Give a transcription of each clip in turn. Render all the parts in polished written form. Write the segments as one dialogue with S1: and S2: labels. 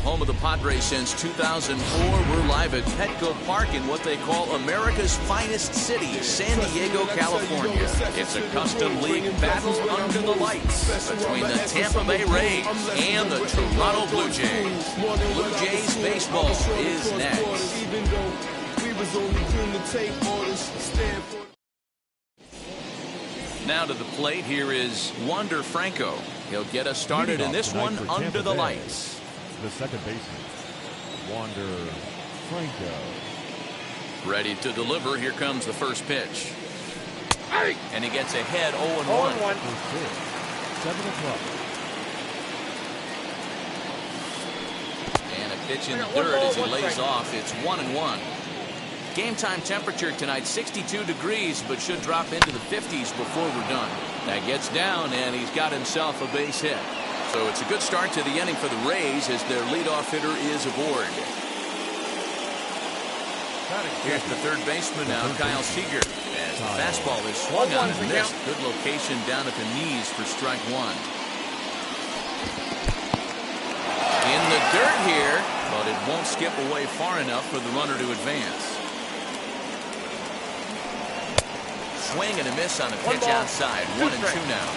S1: home of the Padres since 2004. We're live at Petco Park in what they call America's finest city, San Diego, California. It's a custom league battle under the lights between the Tampa Bay Rays and the Toronto Blue Jays. Blue Jays baseball is next. Now to the plate, here is Wander Franco. He'll get us started in this one under the lights.
S2: The second baseman, Wander Franco.
S1: Ready to deliver. Here comes the first pitch. And he gets ahead 0-1.
S2: 7 o'clock.
S1: And a pitch in the dirt as he lays off. It's 1-1. Game time temperature tonight 62 degrees, but should drop into the 50s before we're done. That gets down, and he's got himself a base hit. So it's a good start to the inning for the Rays as their leadoff hitter is aboard. Here's the third baseman now, Kyle Seager. As the fastball is swung on and missed. Good location down at the knees for strike one. In the dirt here, but it won't skip away far enough for the runner to advance. Swing and a miss on a pitch outside. 1-2 now.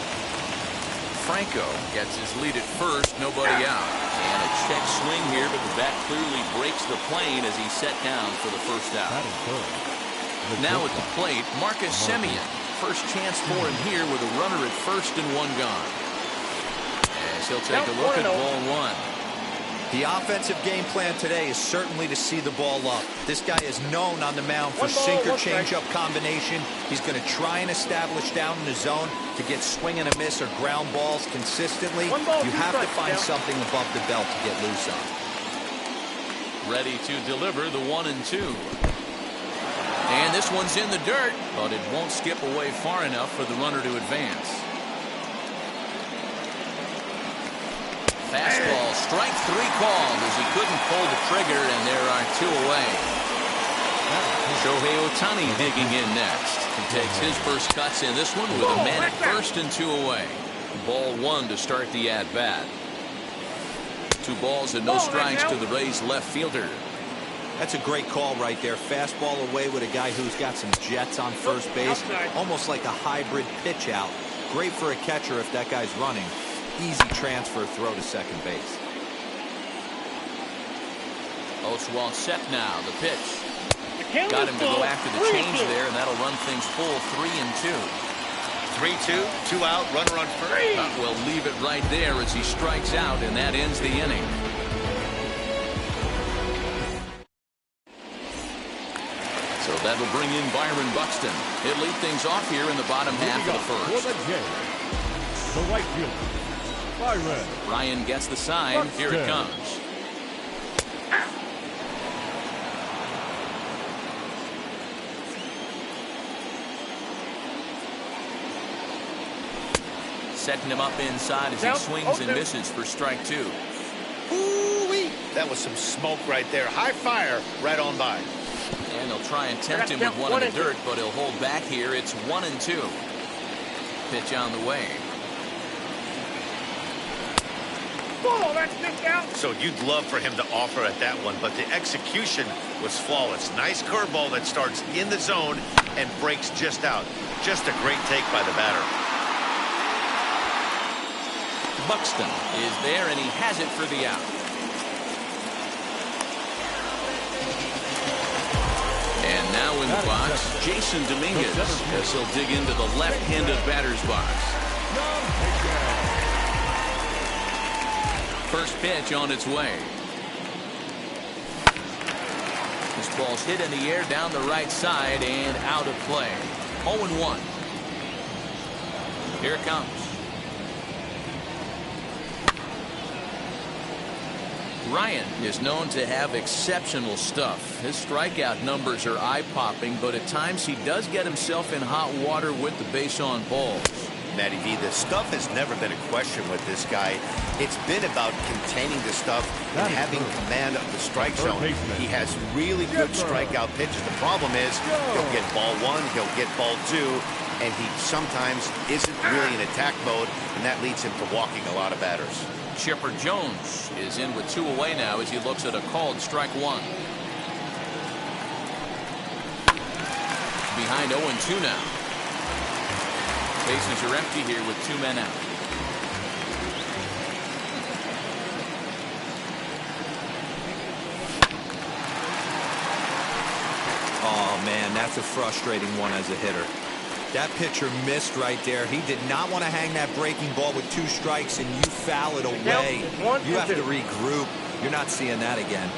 S1: Franco gets his lead at first, nobody out. And a check swing here, but the bat clearly breaks the plane as he's set down for the first out. Now at the plate, Marcus Semien. First chance for him here with a runner at first and one gone. As he'll take a look at ball one.
S3: The offensive game plan today is certainly to see the ball up. This guy is known on the mound for sinker changeup combination. He's going to try and establish down in the zone to get swing and a miss or ground balls consistently. You have to find something above the belt to get loose on.
S1: Ready to deliver the 1-2. And this one's in the dirt, but it won't skip away far enough for the runner to advance. Fastball, strike three called as he couldn't pull the trigger, and there are two away. Shohei Ohtani digging in next. He takes his first cuts in this one with a man at first and two away. Ball one to start the at-bat. 2 balls and no strikes to the Rays left fielder.
S3: That's a great call right there. Fastball away with a guy who's got some jets on first base. Almost like a hybrid pitch out. Great for a catcher if that guy's running. Easy transfer throw to second base.
S1: Oswalt set now. The pitch. Got him to go after the change there, and that'll run things full 3-2.
S4: 3-2, 2 out, runner on first.
S1: We'll leave it right there as he strikes out, and that ends the inning. So that'll bring in Byron Buxton. He'll lead things off here in the bottom half of the first.
S2: The right fielder, Byron.
S1: Ryan gets the sign. Here it comes. Setting him up inside as he swings and misses for strike two.
S4: Ooh-wee. That was some smoke right there. High fire right on by.
S1: And they'll try and tempt him with one in the dirt, but he'll hold back here. It's 1-2. Pitch on the way.
S4: So you'd love for him to offer at that one, but the execution was flawless. Nice curveball that starts in the zone and breaks just out. Just a great take by the batter.
S1: Buxton is there, and he has it for the out. And now in the box, Jason Dominguez, as he'll dig into the left-handed batter's box. First pitch on its way. This ball's hit in the air down the right side and out of play. 0-1. Here it comes. Ryan is known to have exceptional stuff. His strikeout numbers are eye-popping, but at times he does get himself in hot water with the base on balls.
S4: Matty V, the stuff has never been a question with this guy. It's been about containing the stuff and having command of the strike zone. He has really good strikeout pitches. The problem is he'll get ball one, he'll get ball two, and he sometimes isn't really in attack mode, and that leads him to walking a lot of batters.
S1: Chipper Jones is in with 2 away now as he looks at a called strike 1. Behind 0-2 now. Bases are empty here with 2 men out.
S3: Oh, man, that's a frustrating one as a hitter. That pitcher missed right there. He did not want to hang that breaking ball with 2 strikes, and you foul it away. You have to regroup. You're not seeing that again.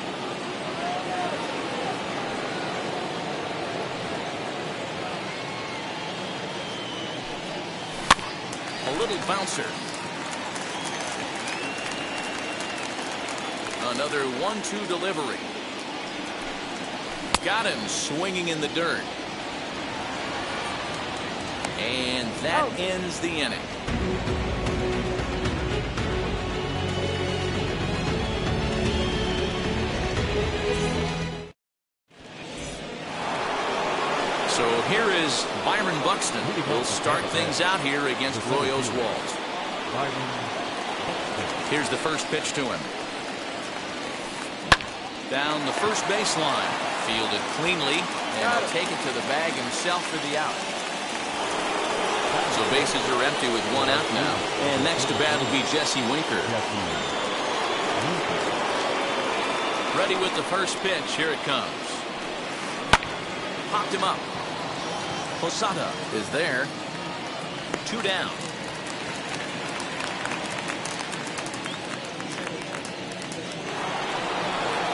S1: A little bouncer. Another 1-2 delivery. Got him swinging in the dirt. And that ends the inning. So here is Byron Buxton. Will start things out here against Roy Oswalt. Here's the first pitch to him. Down the first baseline. Fielded cleanly, and he'll take it to the bag himself for the out. So bases are empty with 1 out now. And next to bat will be Jesse Winker. Ready with the first pitch. Here it comes. Popped him up. Posada is there. 2 down.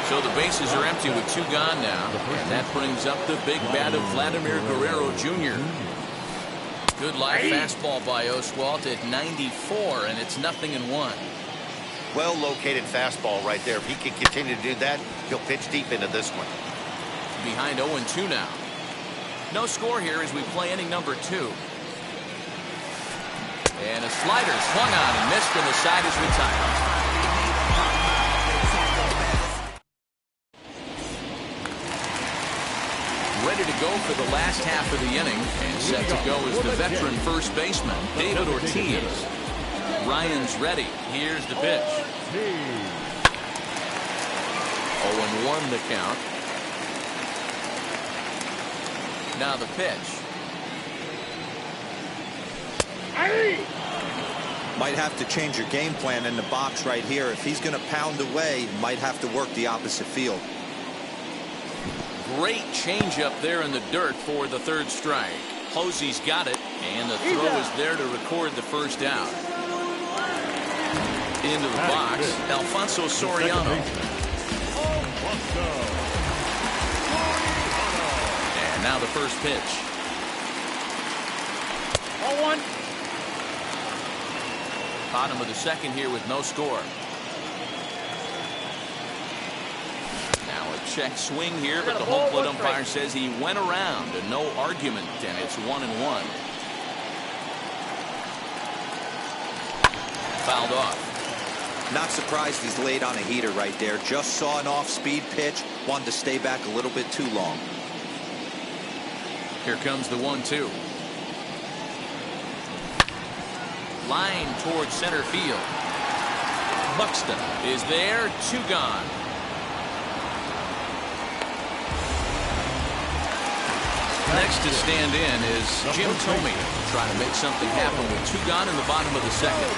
S1: So the bases are empty with 2 gone now. And that brings up the big bat of Vladimir Guerrero Jr. Good live fastball by Oswalt at 94, and it's 0-1.
S4: Well located fastball right there. If he can continue to do that, he'll pitch deep into this one.
S1: Behind 0-2 now. No score here as we play inning number 2. And a slider swung on and missed, and the side is retired. Ready to go for the last half of the inning, and set to go is the veteran first baseman, David Ortiz. Ryan's ready. Here's the pitch. 0-1 the count. Now the pitch.
S3: Might have to change your game plan in the box right here. If he's going to pound away, might have to work the opposite field.
S1: Great changeup there in the dirt for the 3rd strike. Posey's got it, and the throw is there to record the first out. Into the box, Alfonso Soriano. And now the first pitch.
S5: 0-1.
S1: Bottom of the 2nd here with no score. Check swing here, but the home plate umpire says he went around and no argument, and it's 1-1. Fouled off.
S3: Not surprised he's laid on a heater right there. Just saw an off-speed pitch, wanted to stay back a little bit too long.
S1: Here comes the 1-2. Line towards center field. Buxton is there. 2 gone. Next to stand in is Jim Thome, trying to make something happen with 2 gone in the bottom of the 2nd.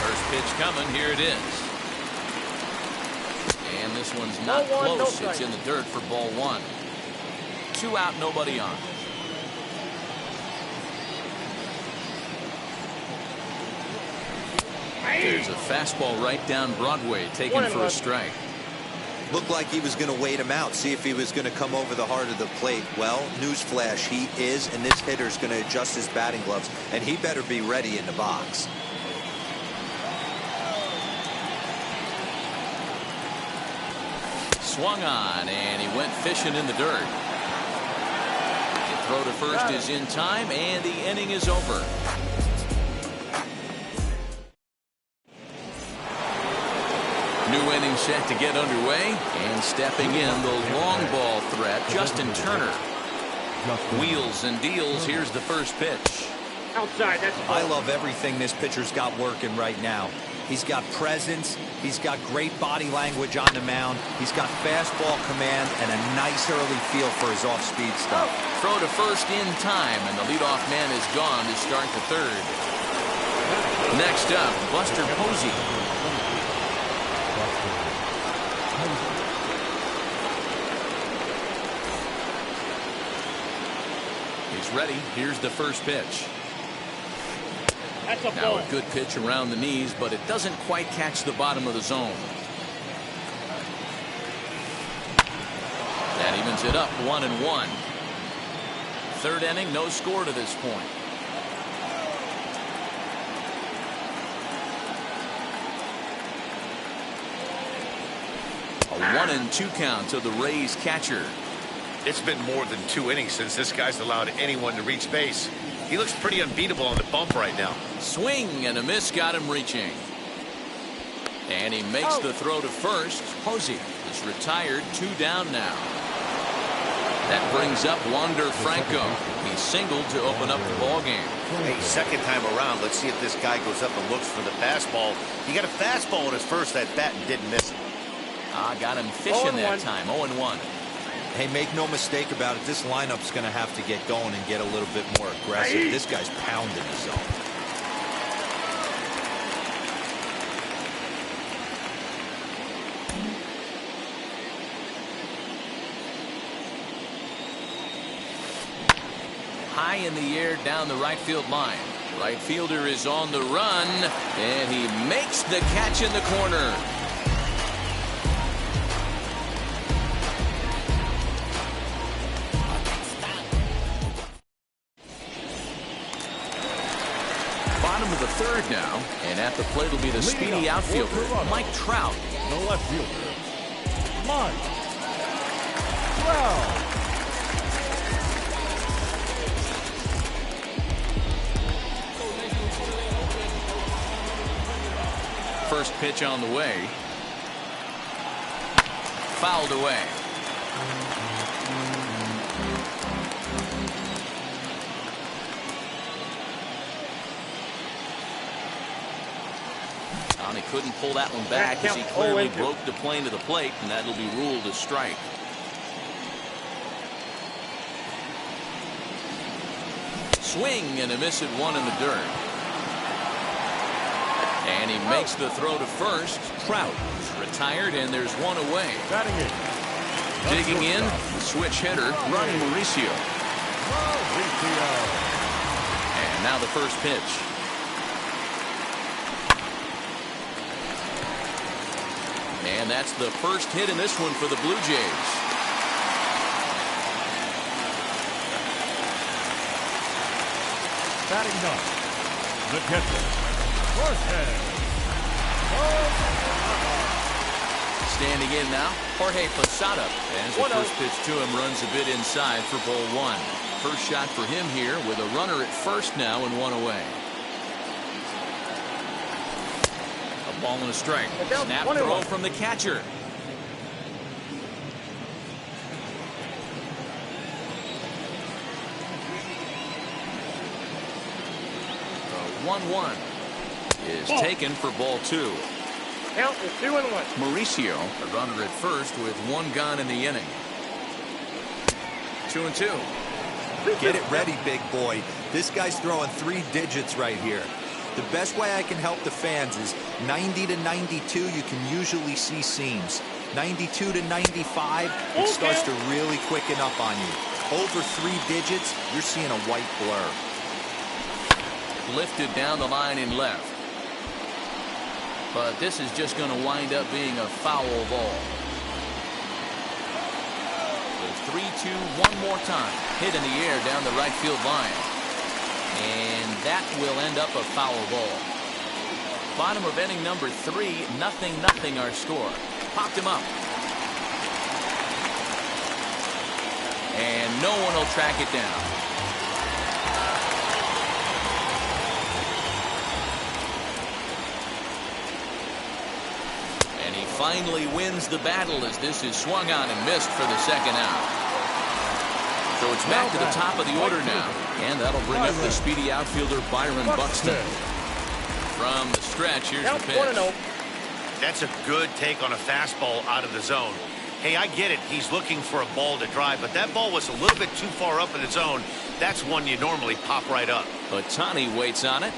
S1: First pitch coming. Here it is. And this one's not close. It's in the dirt for ball 1. 2 out, nobody on. There's a fastball right down Broadway, taken for a strike.
S3: Looked like he was going to wait him out, see if he was going to come over the heart of the plate. Well, newsflash, he is, and this hitter's going to adjust his batting gloves, and he better be ready in the box.
S1: Swung on, and he went fishing in the dirt. The throw to first is in time, and the inning is over. New inning set to get underway, and stepping in the long ball threat, Justin Turner. Wheels and deals. Here's the first pitch.
S5: Outside, that's
S3: I love everything this pitcher's got working right now. He's got presence. He's got great body language on the mound. He's got fastball command and a nice early feel for his off-speed stuff.
S1: Throw to first in time, and the leadoff man is gone to start the third. Next up, Buster Posey. He's ready. Here's the first pitch.
S5: That's a
S1: Now
S5: ball.
S1: a good pitch around the knees, but it doesn't quite catch the bottom of the zone. That evens it up 1-1. Third inning, no score to this point. A 1-2 count to the Rays catcher.
S4: It's been more than 2 innings since this guy's allowed anyone to reach base. He looks pretty unbeatable on the bump right now.
S1: Swing and a miss got him reaching. And he makes the throw to first. Posey is retired, 2 down now. That brings up Wander Franco. He singled to open up the ball game.
S4: Hey, second time around, let's see if this guy goes up and looks for the fastball. He got a fastball in his first at bat and didn't miss it.
S1: Got him fishing that time. 0-1.
S3: Hey, make no mistake about it. This lineup's going to have to get going and get a little bit more aggressive. This guy's pounding the zone.
S1: High in the air down the right field line. Right fielder is on the run, and he makes the catch in the corner. Bottom of the third now, and at the plate will be the speedy outfielder, Mike Trout.
S2: The left fielder, Mike Trout.
S1: First pitch on the way. Fouled away. He couldn't pull that one back as he clearly broke the plane to the plate, and that'll be ruled a strike. Swing and a miss at 1 in the dirt. And he makes the throw to first. Trout is retired, and there's 1 away.
S2: Batting in.
S1: Digging in, switch hitter, Ronnie Mauricio. And now the first pitch. And that's the first hit in this one for the Blue Jays.
S2: Batting ninth, the catcher, Jorge.
S1: Standing in now, Jorge Posada. As the first pitch to him runs a bit inside for ball 1. First shot for him here with a runner at first now and 1 away. A ball and a strike. Snap throw from the catcher. The 1-1 is taken for ball 2.
S5: Count is 2-1.
S1: Mauricio, a runner at first with 1 gone in the inning. 2-2.
S3: Get it ready, big boy. This guy's throwing 3 digits right here. The best way I can help the fans is 90 to 92, you can usually see seams. 92 to 95, it starts to really quicken up on you. Over 3 digits, you're seeing a white blur.
S1: Lifted down the line in left. But this is just going to wind up being a foul ball. The 3-2 one more time. Hit in the air down the right field line. And that will end up a foul ball. Bottom of inning number 3, 0-0 our score. Popped him up. And no one will track it down. And he finally wins the battle as this is swung on and missed for the second out. So it's back to the top of the order now. And that'll bring up the speedy outfielder Byron Buxton. From the stretch, here's the pitch.
S5: 1-0.
S4: That's a good take on a fastball out of the zone. Hey, I get it. He's looking for a ball to drive, but that ball was a little bit too far up in the zone. That's one you normally pop right up.
S1: But Tani waits on it.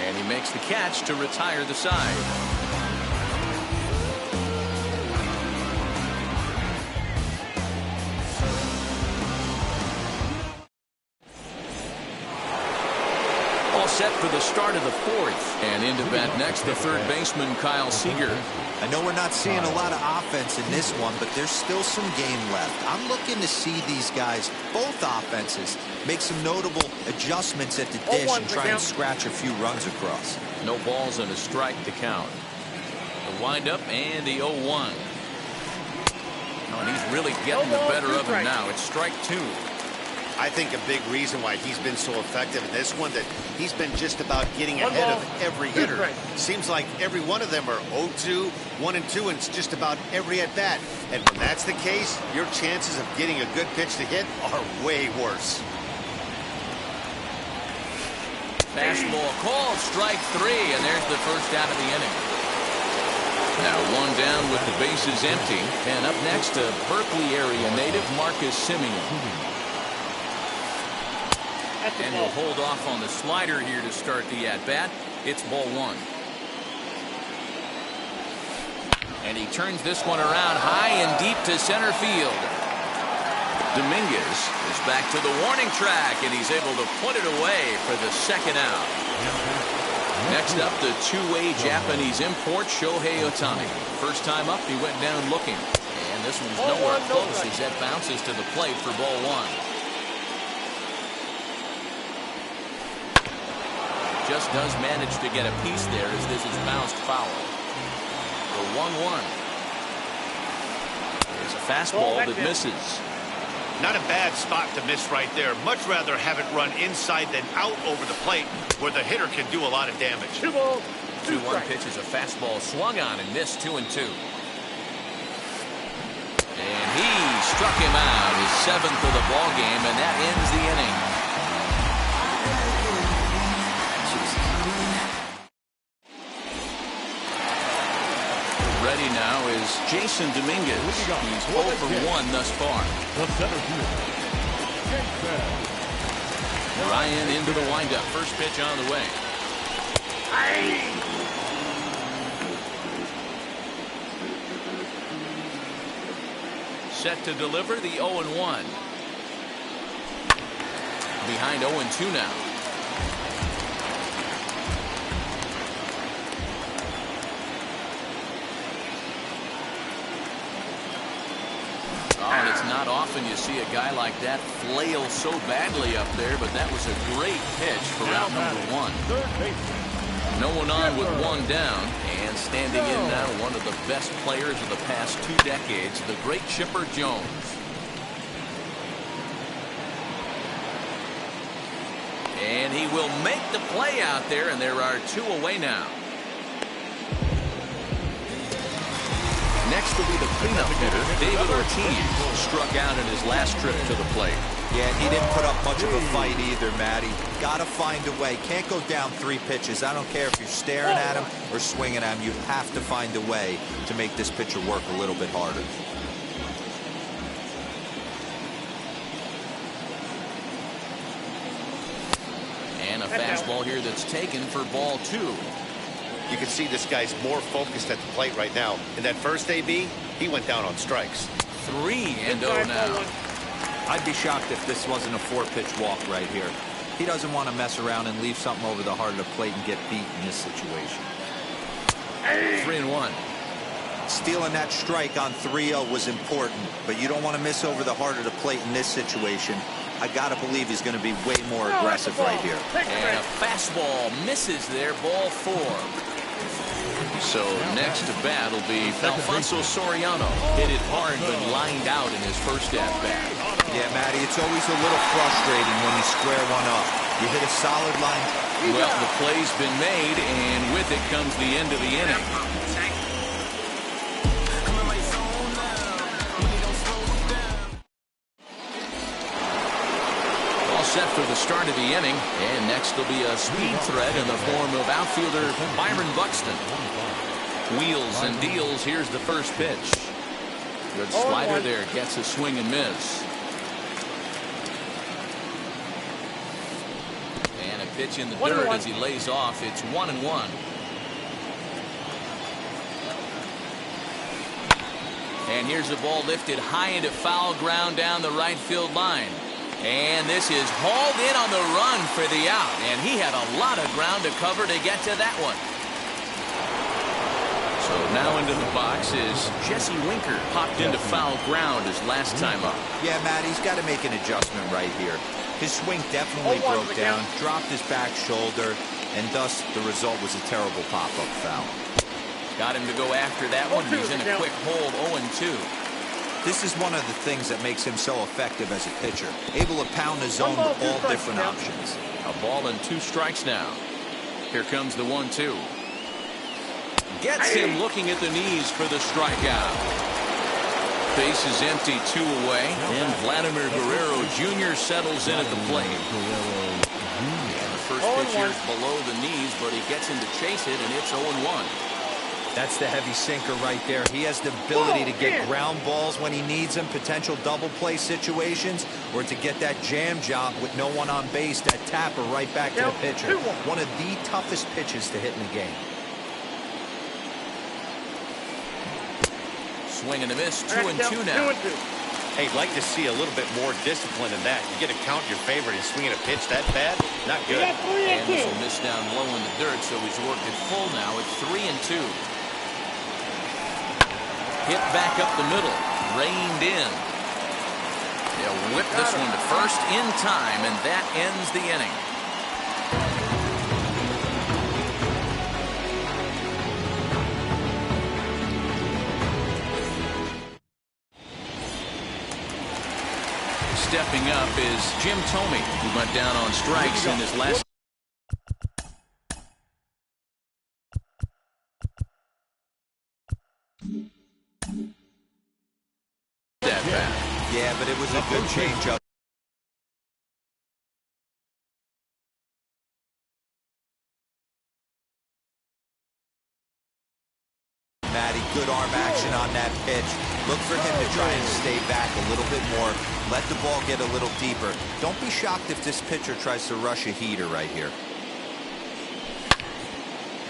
S1: And he makes the catch to retire the side. Set for the start of the fourth. And into bat next, the third baseman, Kyle Seager.
S3: I know we're not seeing a lot of offense in this one, but there's still some game left. I'm looking to see these guys, both offenses, make some notable adjustments at the dish and try and scratch a few runs across.
S1: No balls and a strike to count. The windup and the 0-1. Oh, and he's really getting the better of him now. It's strike two.
S4: I think a big reason why he's been so effective in this one that he's been just about getting ahead of every hitter. Seems like every one of them are 0-2, 1-2, and it's just about every at bat. And when that's the case, your chances of getting a good pitch to hit are way worse.
S1: Fastball called, strike three, and there's the first out of the inning. Now one down with the bases empty, and up next, a Berkeley area native, Marcus Semien. And he'll hold off on the slider here to start the at-bat. It's ball one. And he turns this one around high and deep to center field. Dominguez is back to the warning track, and he's able to put it away for the second out. Next up, the two-way Japanese import, Shohei Ohtani. First time up, he went down looking. And this one's nowhere close as that bounces to the plate for ball one. Just does manage to get a piece there as this is bounced foul. The 1-1. There's a fastball that misses.
S4: Not a bad spot to miss right there. Much rather have it run inside than out over the plate where the hitter can do a lot of damage.
S5: 2-1
S1: pitch is a fastball swung on and missed 2-2. And he struck him out, his seventh of the ball game, and that ends the inning. Ready now is Jason Dominguez. He's 0 for 1 thus far. Ryan into the windup. First pitch on the way. Set to deliver the 0-1. Behind 0-2 now. And it's not often you see a guy like that flail so badly up there, but that was a great pitch for out number one. No one on with one down, and standing in now, one of the best players of the past 2 decades, the great Chipper Jones. And he will make the play out there, and there are 2 away now. Next will be the cleanup hitter, David Ortiz, struck out in his last trip to the plate.
S3: Yeah, he didn't put up much of a fight either, Matty. Got to find a way. Can't go down 3 pitches. I don't care if you're staring at him or swinging at him. You have to find a way to make this pitcher work a little bit harder.
S1: And a fastball here that's taken for ball 2.
S4: You can see this guy's more focused at the plate right now. In that first AB, he went down on strikes.
S1: 3-0 now.
S3: I'd be shocked if this wasn't a 4-pitch walk right here. He doesn't want to mess around and leave something over the heart of the plate and get beat in this situation.
S1: 3-1.
S3: Stealing that strike on 3-0 was important, but you don't want to miss over the heart of the plate in this situation. I got to believe he's going to be way more aggressive right here.
S1: And a fastball misses there, ball 4. So next to bat will be Alfonso Soriano. Hit it hard but lined out in his first at-bat.
S3: Yeah, Matty, it's always a little frustrating when you square one up. You hit a solid line.
S1: Well, the play's been made, and with it comes the end of the inning. start of the inning, and next will be a speed threat in the form of outfielder Byron Buxton. Wheels and deals. Here's the first pitch. Good slider there. Gets a swing and miss. And a pitch in the dirt as he lays off. It's 1-1. And here's the ball lifted high into foul ground down the right field line. And this is hauled in on the run for the out. And he had a lot of ground to cover to get to that one. So now into the box is Jesse Winker. Popped into foul ground his last time up.
S3: Yeah, Matt, he's got to make an adjustment right here. His swing definitely broke down, dropped his back shoulder, and thus the result was a terrible pop-up foul.
S1: Got him to go after that one. He's in a quick hold, 0-2.
S3: This is one of the things that makes him so effective as a pitcher. Able to pound the zone with all different options.
S1: A ball and 2 strikes now. Here comes the 1-2. Gets him looking at the knees for the strikeout. Base is empty, 2 away. And Vladimir Guerrero Jr. settles in at the plate. And the first pitch here is below the knees, but he gets him to chase it, and it's 0-1.
S3: That's the heavy sinker right there. He has the ability to get ground balls when he needs them, potential double play situations, or to get that jam job with no one on base, that tapper right back to the pitcher. One of the toughest pitches to hit in the game.
S1: Swing and a miss, 2-2 now.
S4: Hey, I'd like to see a little bit more discipline in that. You get a count in your favor and swinging a pitch that bad? Not good.
S1: And this will miss down low in the dirt, so he's worked it full now. It's 3-2. Hit back up the middle, reined in. They'll whip this one to first in time, and that ends the inning. Stepping up is Jim Thome, who went down on strikes in his last.
S3: Yeah, but it was a good changeup. Matty, good arm action on that pitch. Look for him to try and stay back a little bit more. Let the ball get a little deeper. Don't be shocked if this pitcher tries to rush a heater right here.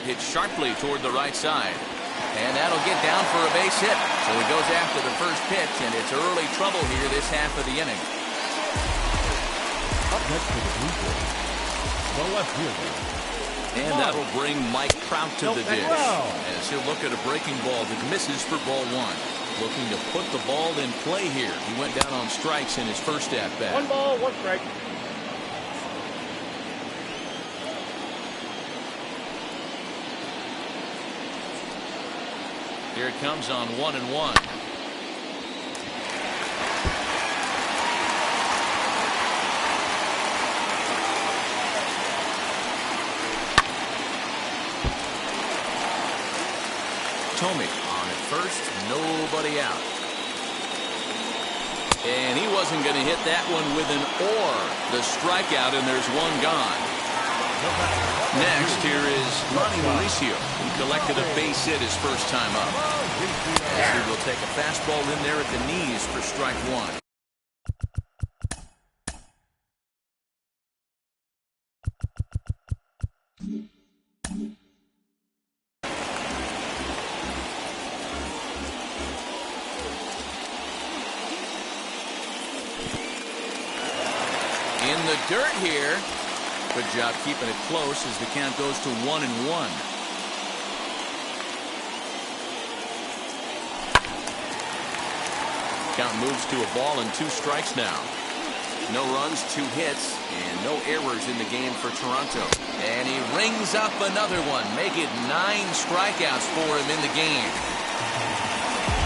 S1: Hit sharply toward the right side. And that'll get down for a base hit. So he goes after the first pitch, and it's early trouble here this half of the inning.
S2: Up next to the blue field, the left fielder.
S1: And that'll bring Mike Trout to the dish. As he'll look at a breaking ball that misses for ball 1. Looking to put the ball in play here. He went down on strikes in his first at-bat.
S5: 1 ball, 1 strike.
S1: Here it comes on 1-1. Thome on at first, nobody out. And he wasn't going to hit that one with an or. The strikeout, and there's one gone. Next, here is Ronnie Mauricio, who collected a base hit his first time up. As he will take a fastball in there at the knees for strike 1. In the dirt here. Good job keeping it close as the count goes to 1-1. Count moves to a ball and 2 strikes now. No runs, 2 hits, and no errors in the game for Toronto. And he rings up another one. Make it 9 strikeouts for him in the game.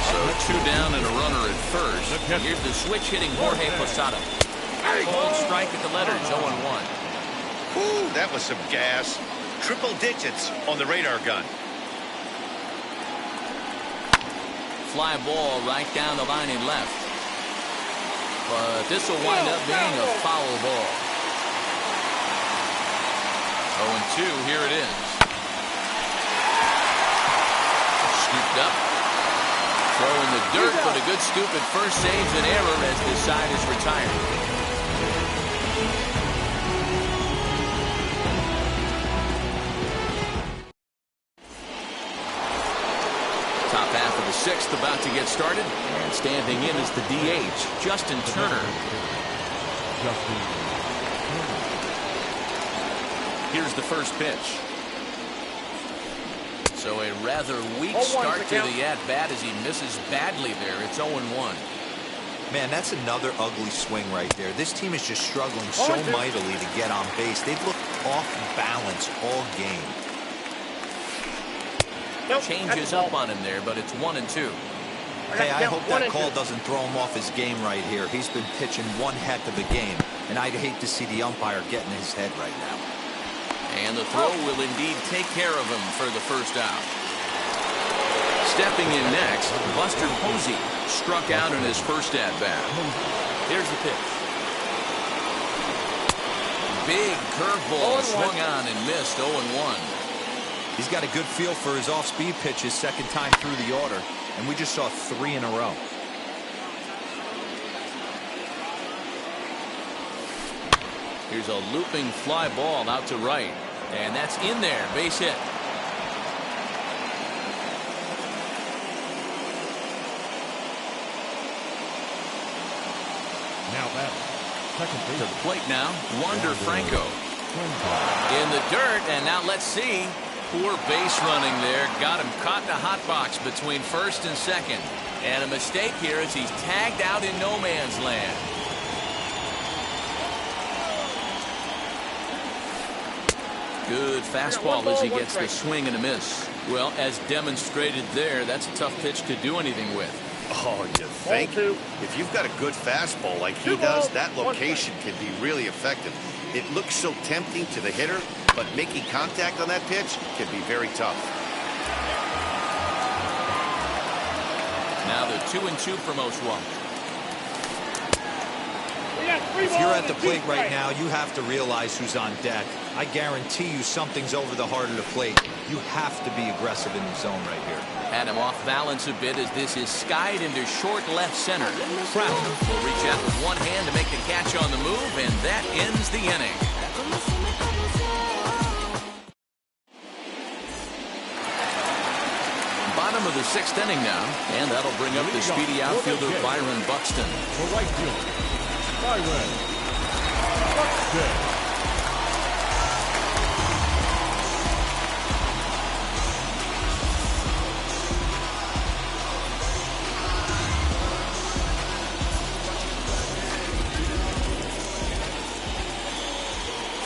S1: So 2 down and a runner at first. Here's the switch hitting Jorge Posada. Cold strike at the letters, 0-1.
S4: Whew, that was some gas. Triple digits on the radar gun.
S1: Fly ball right down the line in left. But this will wind up being a foul ball. 0-2, here it is. Scooped up. Throw in the dirt, but a good scoop at first saves an error as this side is retired. Top half of the sixth about to get started. And standing in is the DH, Justin Turner. Here's the first pitch. So a rather weak start to the at-bat as he misses badly there. It's 0-1.
S3: Man, that's another ugly swing right there. This team is just struggling so mightily to get on base. They've looked off balance all game.
S1: Changes up on him there, but it's 1-2.
S3: Hey, I hope that call doesn't throw him off his game right here. He's been pitching one heck of a game, and I'd hate to see the umpire get in his head right now.
S1: And the throw will indeed take care of him for the first out. Stepping in next, Buster Posey struck out in his first at-bat. Here's the pitch. Big curveball swung on and missed. 0-1.
S3: He's got a good feel for his off-speed pitches second time through the order, and we just saw 3 in a row.
S1: Here's a looping fly ball out to right, and that's in there. Base hit.
S2: Now that second base.
S1: To the plate now, Wander Franco. In the dirt, and now let's see. Poor base running there. Got him caught in a hot box between first and second. And a mistake here as he's tagged out in no man's land. Good fastball as he gets the swing and a miss. Well, as demonstrated there, that's a tough pitch to do anything with.
S4: Oh, you think? If you've got a good fastball like he does, that location can be really effective. It looks so tempting to the hitter, but making contact on that pitch can be very tough.
S1: Now the 2-2 for Oswald.
S3: If you're at the plate right now, you have to realize who's on deck. I guarantee you something's over the heart of the plate. You have to be aggressive in the zone right here.
S1: Had him off balance a bit as this is skied into short left center. Proud will reach out with one hand to make the catch on the move, and that ends the inning. Bottom of the sixth inning now, and that'll bring up the speedy outfielder Byron Buxton.
S2: For right field, Byron Buxton.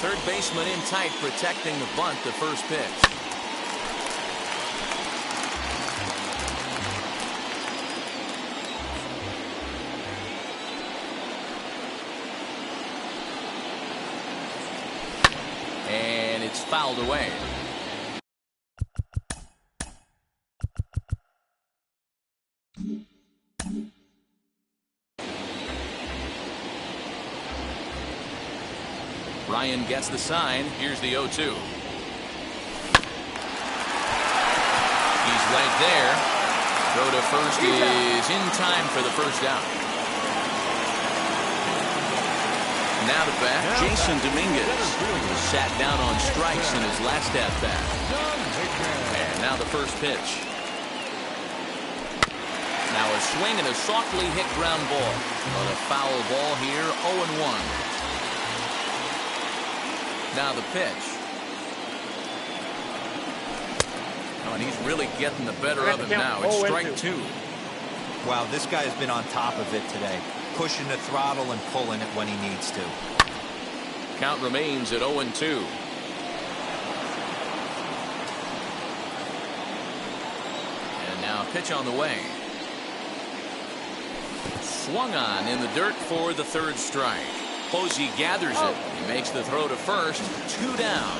S1: Third baseman in tight, protecting the bunt, the first pitch. And it's fouled away. Ryan gets the sign. Here's the 0-2. He's right there. Throw to first is in time for the first out. Now to bat, Jason Dominguez sat down on strikes in his last at-bat. And now the first pitch. Now a swing and a softly hit ground ball. But a foul ball here, 0-1. Now the pitch. Oh, and he's really getting the better of him now. It's strike 2.
S3: Wow, this guy has been on top of it today. Pushing the throttle and pulling it when he needs to.
S1: Count remains at 0-2. And now a pitch on the way. Swung on in the dirt for the third strike. Posey gathers it. He makes the throw to first. 2 down.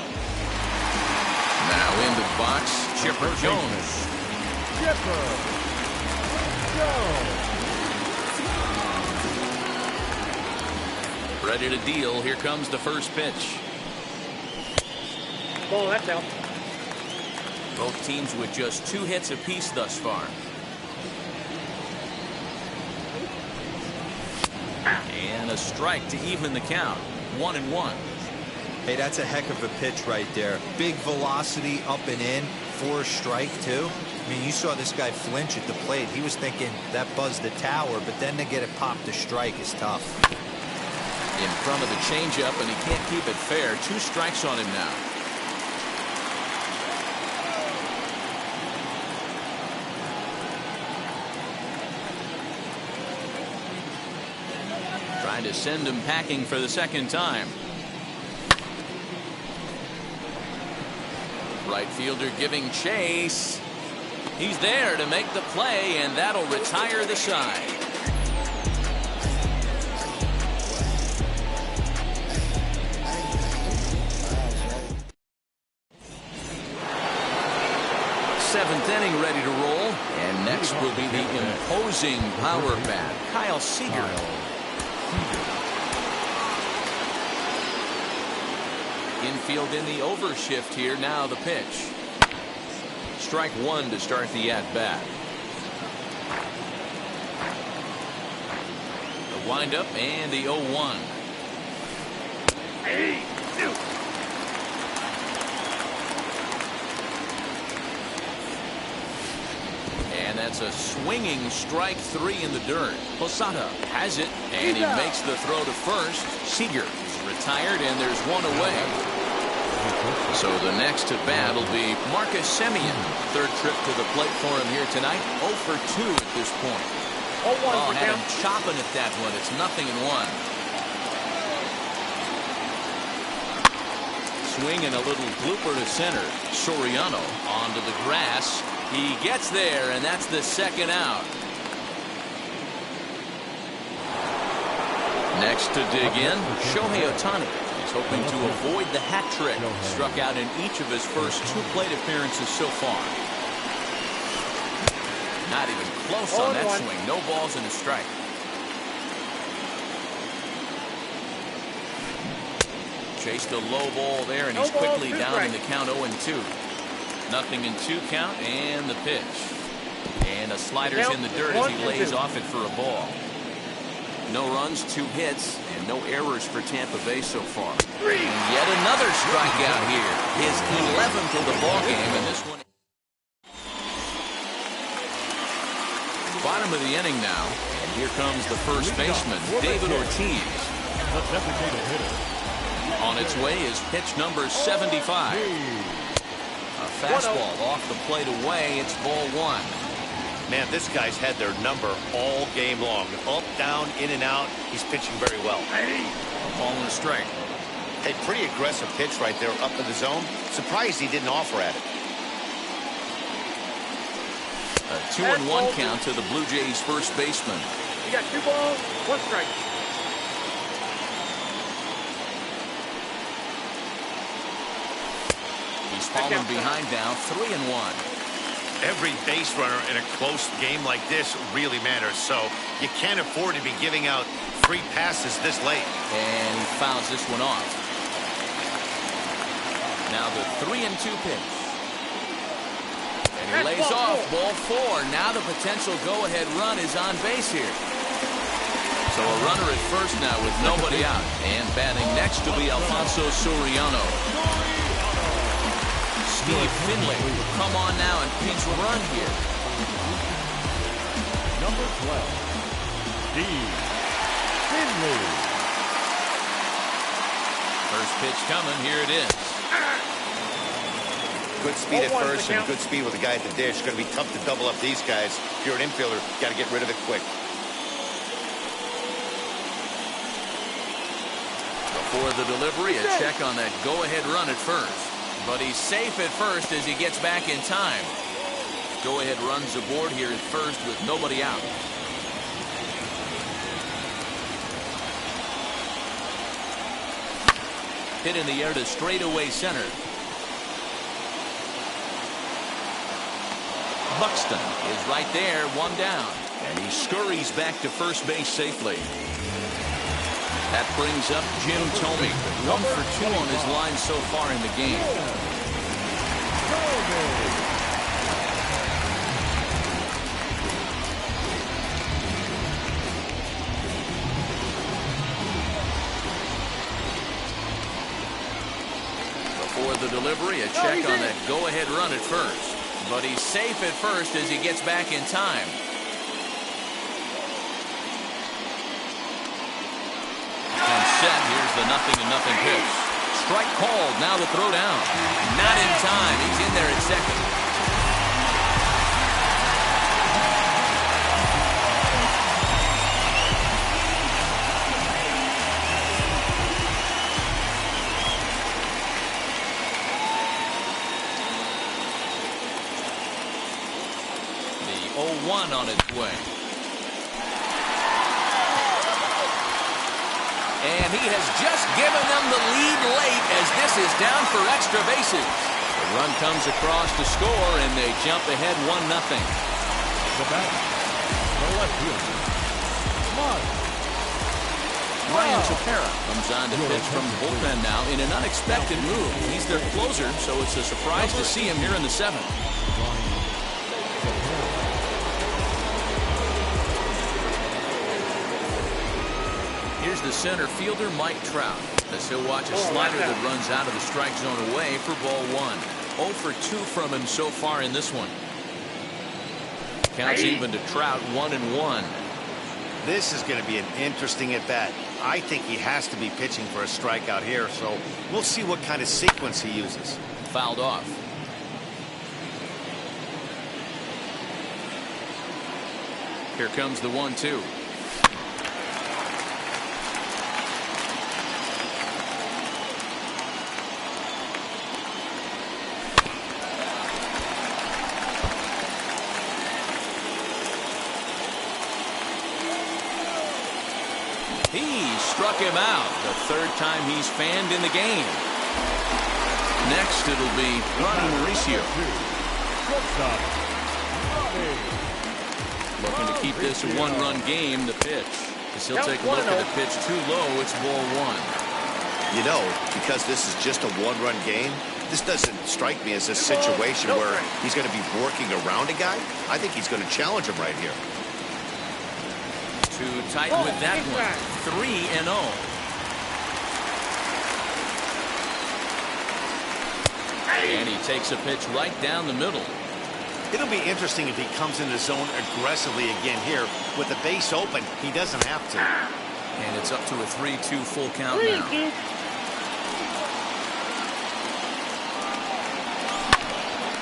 S1: Now into the box, Chipper Jones.
S2: Chipper Jones.
S1: Ready to deal. Here comes the first pitch.
S5: Ball, that's out.
S1: Both teams with just 2 hits apiece thus far. And a strike to even the count. 1-1.
S3: Hey, that's a heck of a pitch right there. Big velocity up and in for a strike, too. I mean, you saw this guy flinch at the plate. He was thinking that buzzed the tower, but then to get it popped to strike is tough.
S1: In front of the changeup, and he can't keep it fair. 2 strikes on him now. Trying to send him packing for the second time. Right fielder giving chase. He's there to make the play, and that'll retire the side. Seventh inning ready to roll, and next will be the imposing power bat, Kyle Seager. Infield in the overshift here. Now the pitch. Strike 1 to start the at-bat. The windup and the 0-1. And that's a swinging strike 3 in the dirt. Posada has it, and he makes the throw to first. Seager is retired, and there's 1 away. So the next at bat will be Marcus Semien. 3rd trip to the plate for him here tonight. 0 for 2 at this point. Oh, had him chopping at that one. It's 0-1. Swing and a little blooper to center. Soriano onto the grass. He gets there, and that's the 2nd out. Next to dig in, Shohei Ohtani. Hoping to avoid the hat trick. Struck out in each of his first 2 plate appearances so far. Not even close on that swing. No balls and a strike. Chased a low ball there, and he's quickly down in the count 0-2. 0-2 count, and the pitch. And a slider's in the dirt as he lays off it for a ball. No runs, 2 hits, and no errors for Tampa Bay so far. And yet another strikeout here. His 11th of the ballgame, and this one. Bottom of the inning now, and here comes the first baseman, David Ortiz. On its way is pitch number 75. A fastball off the plate away. It's ball 1.
S4: Man, this guy's had their number all game long. Up, down, in and out. He's pitching very well.
S1: A ball and a strike.
S4: Hey, pretty aggressive pitch right there up in the zone. Surprised he didn't offer at it.
S1: A 2-1 count to the Blue Jays first baseman.
S5: You got 2 balls, 1 strike.
S1: He's fallen behind now, 3-1.
S4: Every base runner in a close game like this really matters, so you can't afford to be giving out free passes this late.
S1: And he fouls this one off. Now the 3-2 pitch. And he lays off ball 4. Now the potential go-ahead run is on base here. So a runner at first now with nobody out. And batting next to be Alfonso Soriano. Steve Finley will come on now and pinch run here.
S2: Number 12, Steve Finley.
S1: First pitch coming. Here it is.
S4: Good speed at first and good speed with the guy at the dish. It's going to be tough to double up these guys. If you're an infielder, you got to get rid of it quick.
S1: Before the delivery, a check on that go-ahead run at first. But he's safe at first as he gets back in time. Go-ahead runs aboard here at first with nobody out. Hit in the air to straightaway center. Buxton is right there, 1 down. And he scurries back to first base safely. That brings up Jim Thome. 1 for 2 on his line so far in the game. delivery. A check on that go-ahead run at first. But he's safe at first as he gets back in time. And set. Here's the 0-0 pitch. Strike called. Now the throw down. Not in time. He's in there at second. The 0-1 on its way. And he has just given them the lead late as this is down for extra bases. The run comes across to score, and they jump ahead 1-0.
S2: The batter, the left fielder,
S1: Ryan Tepera comes on to pitch from the bullpen now in an unexpected move. He's their closer, so it's a surprise to see him here in the 7th. Here's the center fielder, Mike Trout, as he'll watch a slider that runs out of the strike zone away for ball 1. 0 for 2 from him so far in this one. Counts even to Trout, 1-1.
S4: This is going to be an interesting at-bat. I think he has to be pitching for a strikeout here, so we'll see what kind of sequence he uses.
S1: Fouled off. Here comes the 1-2. He struck him out the third time he's fanned in the game. Next, it'll be Ronnie Mauricio. Looking to keep this a one-run game. The pitch. As he'll take a look at the pitch too low. It's ball 1.
S6: You know, because this is just a one-run game, this doesn't strike me as a situation where he's going to be working around a guy. I think he's going to challenge him right here.
S1: Too tight with that one. 3-0. And he takes a pitch right down the middle.
S4: It'll be interesting if he comes in the zone aggressively again here. With the base open, he doesn't have to.
S1: And it's up to a 3-2 full count now.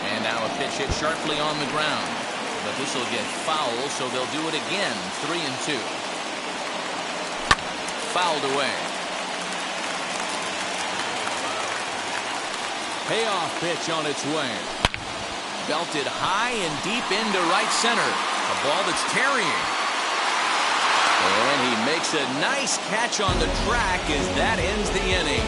S1: And now a pitch hit sharply on the ground. But this will get foul, so they'll do it again. 3-2. Fouled away. Payoff pitch on its way. Belted high and deep into right center. A ball that's carrying. And he makes a nice catch on the track as that ends the inning.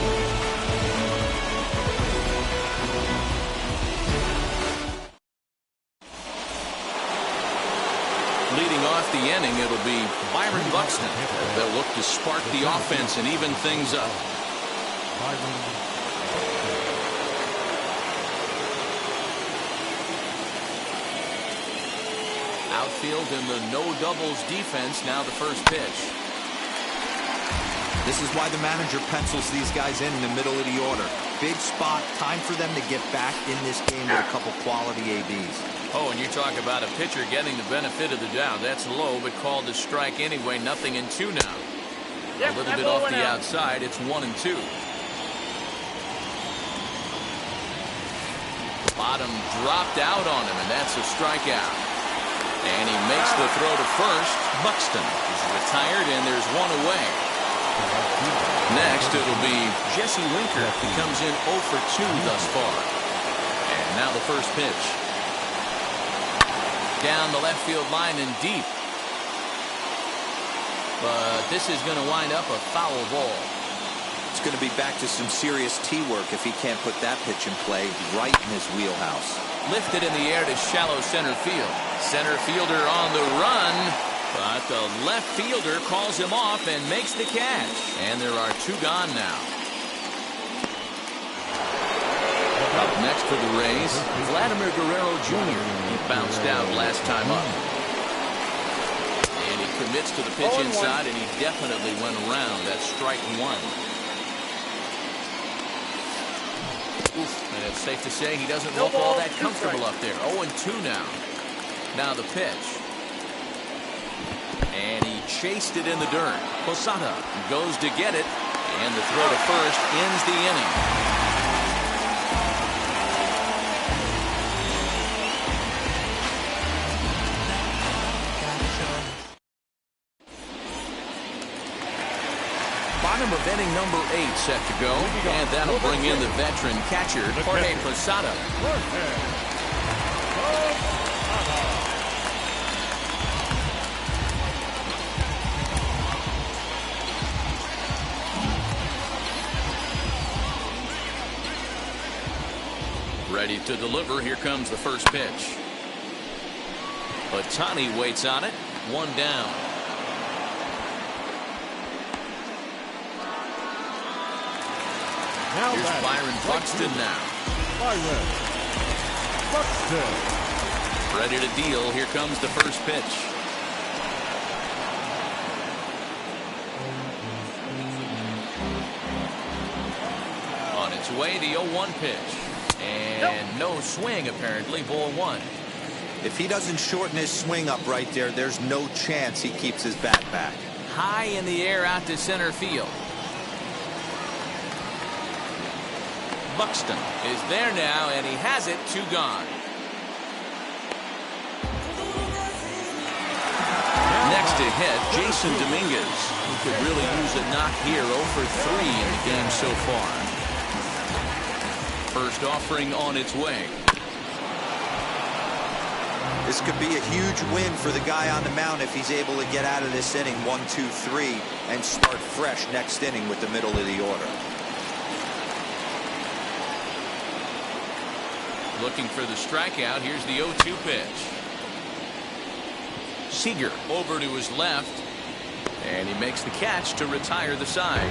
S1: Leading off the inning, it'll be Byron Buxton. They'll look to spark the offense and even things up. Outfield in the no doubles defense. Now the first pitch.
S3: This is why the manager pencils these guys in the middle of the order. Big spot. Time for them to get back in this game with a couple quality ABs.
S1: Oh, and you talk about a pitcher getting the benefit of the doubt. That's low, but called to strike anyway. 0-2 now. A little bit off the outside. It's 1-2. Bottom dropped out on him, and that's a strikeout. And he makes the throw to first. Buxton is retired, and there's one away. Next, it'll be Jesse Winker, who comes in 0 for 2 thus far. And now the first pitch. Down the left field line and deep. But this is going to wind up a foul ball.
S3: It's going to be back to some serious tee work if he can't put that pitch in play right in his wheelhouse.
S1: Lifted in the air to shallow center field. Center fielder on the run. But the left fielder calls him off and makes the catch. And there are 2 gone now. Up next for the Rays, Vladimir Guerrero Jr. He bounced out last time up. And he commits to the pitch inside, and he definitely went around. That's strike 1. And it's safe to say he doesn't look all that comfortable up there. 0-2 now. Now the pitch. And he chased it in the dirt. Posada goes to get it. And the throw to first ends the inning. Bottom of inning number 8 set to go. And that'll bring in the veteran catcher, Jorge Posada. Ready to deliver. Here comes the first pitch. Ohtani waits on it. One down. Here's Byron Buxton now.
S2: Byron Buxton.
S1: Ready to deal. Here comes the first pitch. On its way, the 0-1 pitch. And no swing, apparently. Ball 1.
S3: If he doesn't shorten his swing up right there, there's no chance he keeps his bat back.
S1: High in the air out to center field. Buxton is there now, and he has it. 2 gone. Next to hit, Jason Dominguez, who could really use a knock here. 0 for 3 in the game so far. First offering on its way.
S3: This could be a huge win for the guy on the mound if he's able to get out of this inning 1, 2, 3 and start fresh next inning with the middle of the order.
S1: Looking for the strikeout. Here's the 0-2 pitch. Seager over to his left, and he makes the catch to retire the side.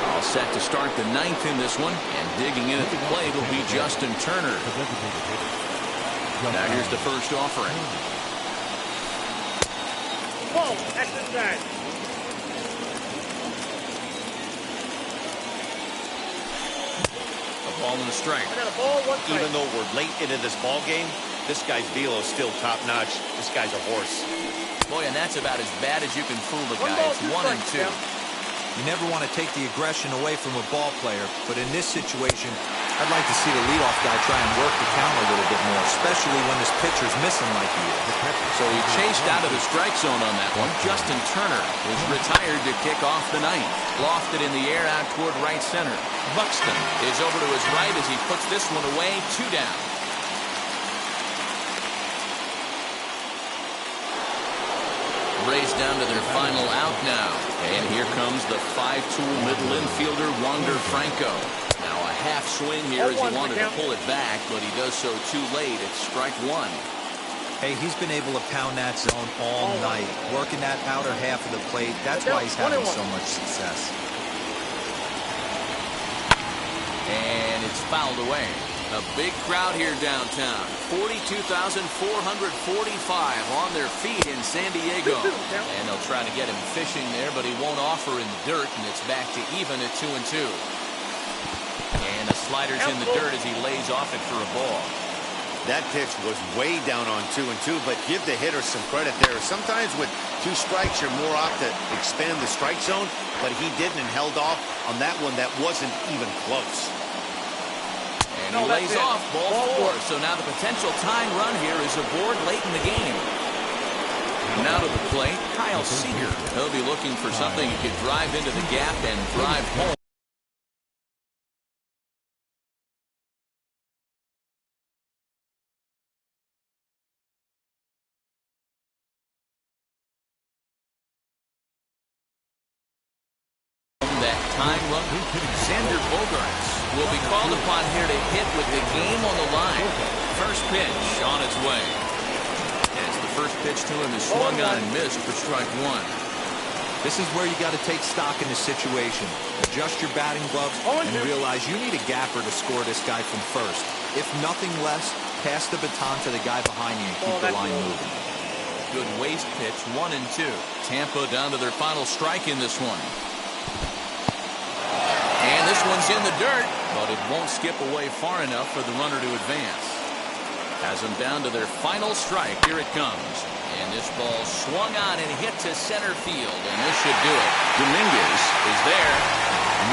S1: All set to start the 9th in this one, and digging in at the plate will be Justin Turner. Now here's the first offering.
S5: Whoa, exercise.
S1: A ball and a strike.
S5: I got a ball, 1 strike.
S6: Even though we're late into this ball game, this guy's velo is still top notch. This guy's a horse.
S1: Boy, and that's about as bad as you can fool the guy.
S5: ball,
S1: It's
S5: 2
S1: 1-2.
S5: strikes,
S3: You never want to take the aggression away from a ball player, but in this situation, I'd like to see the leadoff guy try and work the count a little bit more, especially when this pitcher's missing like he is.
S1: So he chased out of the strike zone on that one. Justin Turner is retired to kick off the 9th. Lofted in the air out toward right center. Buxton is over to his right as he puts this one away. 2 down. Rays down to their final out now. And here comes the 5-tool middle infielder, Wander Franco. Now a half swing here as he wanted to pull it back, but he does so too late. It's strike 1.
S3: Hey, he's been able to pound that zone all night, working that outer half of the plate. That's why he's having so much success.
S1: And it's fouled away. A big crowd here downtown. 42,445 on their feet in San Diego. And they'll try to get him fishing there, but he won't offer in the dirt, and it's back to even at 2-2. And the slider's in the dirt as he lays off it for a ball.
S4: That pitch was way down on 2-2, but give the hitter some credit there. Sometimes with 2 strikes, you're more apt to expand the strike zone, but he didn't and held off on that one that wasn't even close.
S1: And he lays off ball 4. So now the potential tying run here is aboard late in the game. Now to the plate, Kyle Seager. He'll be looking for something he could drive into the gap and drive home. That time run. Xander Bogaerts will be called upon here to hit with the game on the line. First pitch on its way. As the first pitch to him is swung on and missed for strike 1.
S3: This is where you got to take stock in this situation. Adjust your batting gloves and realize you need a gapper to score this guy from first. If nothing less, pass the baton to the guy behind you and keep the line moving.
S1: Good waste pitch, 1-2. Tampa down to their final strike in this one. And this one's in the dirt, but it won't skip away far enough for the runner to advance. Has them down to their final strike. Here it comes. And this ball swung on and hit to center field, and this should do it. Dominguez is there,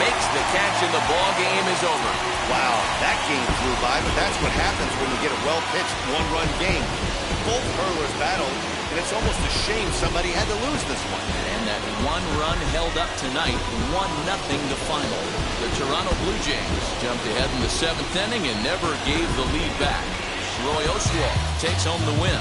S1: makes the catch, and the ball game is over.
S4: Wow, that game flew by, but that's what happens when you get a well-pitched one-run game. Both hurlers battled, and it's almost a shame somebody had to lose this one.
S1: And that one run held up tonight, 1-0 the final. The Toronto Blue Jays jumped ahead in the 7th inning and never gave the lead back. Roy Oswalt takes home the win.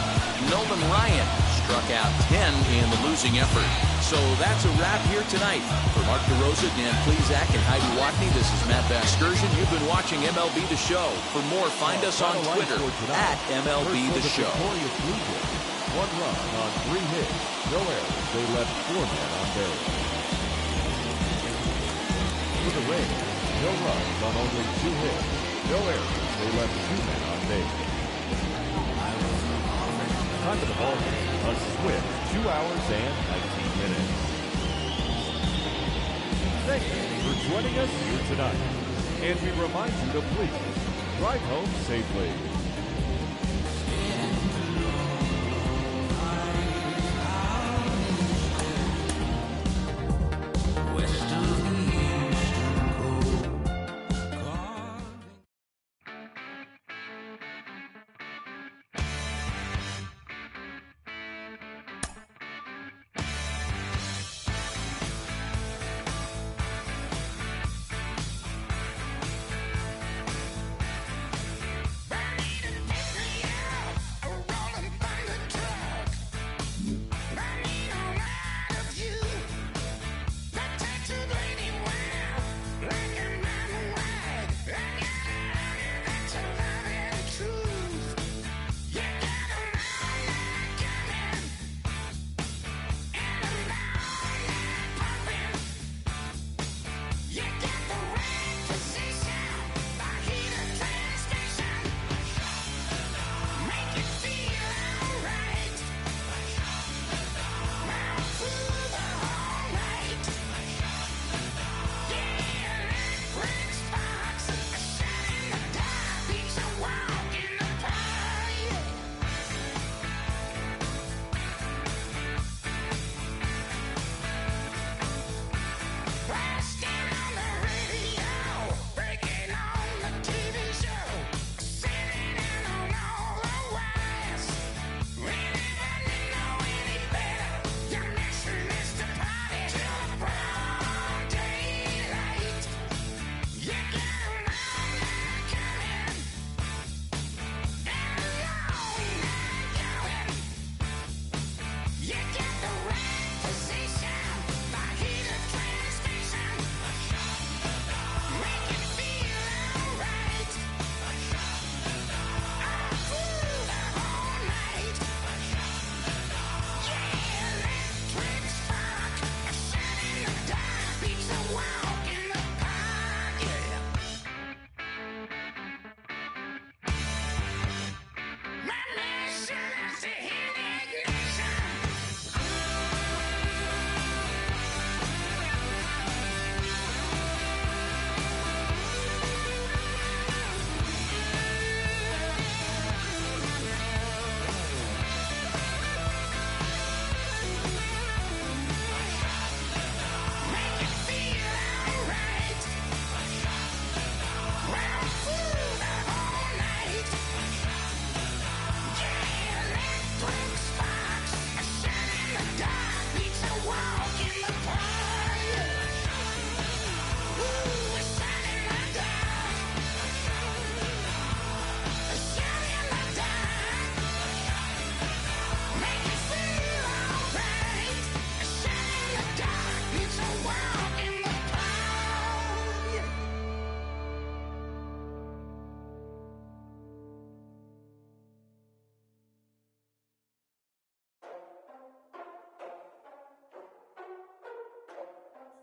S1: Nolan Ryan struck out 10 in the losing effort. So that's a wrap here tonight. For Mark DeRosa, Dan Plezak, and Heidi Watney, this is Matt Vasgersian. You've been watching MLB The Show. For more, find us on Twitter at MLB The Show.
S2: One run on 3 hits. No errors. They left 4 men on base. For the Rays, no runs on only 2 hits. No errors. They left 2 men on base. Time of the ball game, a swift 2 hours and 19 minutes. Thank you for joining us here tonight. And we remind you to please drive home safely.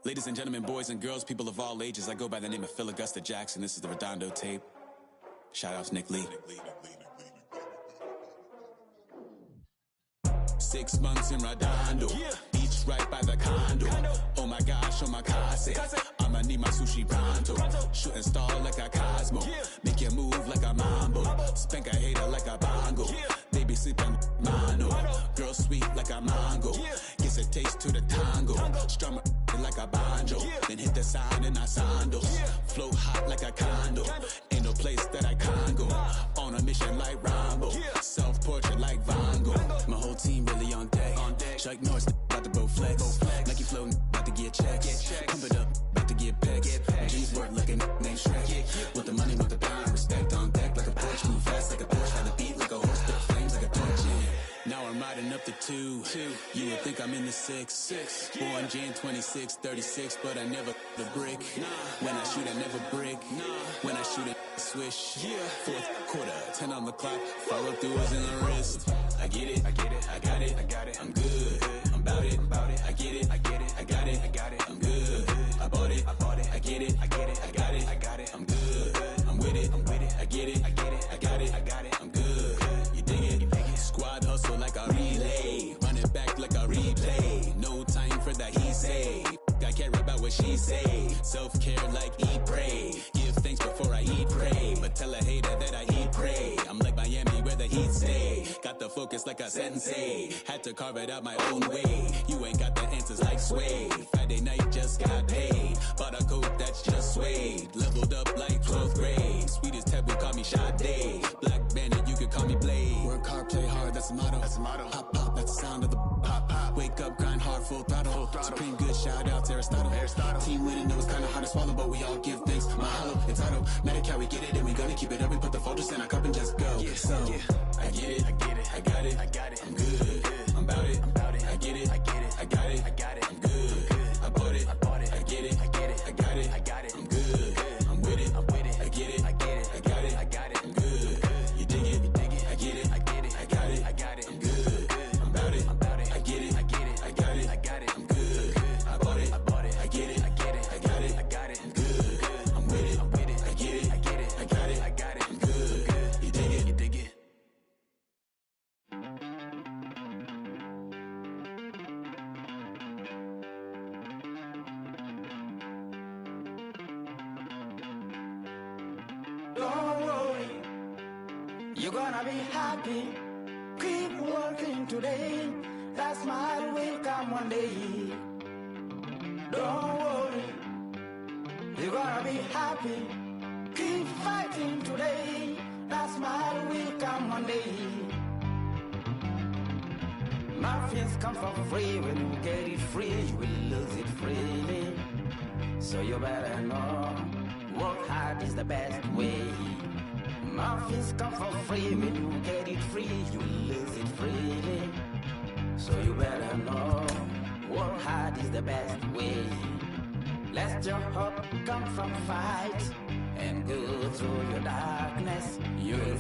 S7: Ladies and gentlemen, boys and girls, people of all ages, I go by the name of Phil Augusta Jackson. This is the Redondo tape. Shout out to Nick Lee. 6 months in Redondo. Beach right by the condo. Oh my gosh, oh my casa. I'ma need my sushi pronto. Shooting star like a Cosmo. Make you move like a mambo. Spank a hater like a bongo. Baby sleeping mono. Girl sweet like a mango. Gets a taste to the tango. Strum like a banjo. Then hit the sign in our sandals. Flow hot like a condo. Ain't no place that I can't go. On a mission like Rambo. Self-portrait like Van Gogh. My whole team really on deck. Chuck Norris about to go flex. Nike floating, about to get checks. Pump it up, about to get pecs. G's work like a named Shrek. With the money, with the pound, respect on deck like a Porsche. Move fast like a Porsche, had the beat like a horse, spit flames like a torch. Now I'm riding up the 2. You would think I'm in the 6. Born Jan 26, 36, but I never the brick. When I shoot, I never brick. When I shoot, I swish. Fourth quarter, 10 on the clock. Follow through is in the wrist. I get it, I got it, I'm good. I'm about it, I get it, I got it, I'm good. I bought it, I get it, I got it, I'm good. I'm with it, I get it, I got it, I'm good. You dig it? Squad hustle like a relay. Run it back like a replay. No time for that he say. I care about what she say. Self-care like eat, pray. Give thanks before I eat, pray. But tell a hater that I eat, pray. I'm like Miami where the heat stay. Got the focus like a sensei. Had to carve it out my own way. You ain't got the answers like Sway. Friday night just got paid. Bought a coat that's just suede. Leveled up like 12th grade. Sweetest taboo, call me Sade. Black Bandit, you could call me Blade. Work hard, play hard, that's the motto. Pop, pop, that's the sound of the pop, pop. Wake up, grind hard, full throttle. Supreme good, shout out to Aristotle. Team winning, know it's kinda hard to swallow, but we all give thanks. Mahalo, it's auto. Medical, we get it, and we gonna keep it up. We put the Folgers in our cup and just go. So, I get it, I got it, I'm good. I'm about it, I get it, I got it, I'm good. I bought it, I get it, I got it, I'm good. I'm with it, I get it, I got it, I'm good. You dig it, I get it, I got it, I'm good. I'm about it, I get it, I got it, I'm good. I bought it, I get it, I got it, I'm good. I'm with it, I get it, I got it, I'm good. You dig it.
S8: Don't worry, you're gonna be happy. Keep working today. That smile will come one day. Don't worry, you're gonna be happy. Keep fighting today. That smile will come one day. Muffins come for free. When you get it free, you will lose it freely. So you better know, work hard is the best way. Muffins come for free. When you get it free, you will lose it freely. So you better know, work hard is the best way. Let your hope come from fight and go through your darkness. You'll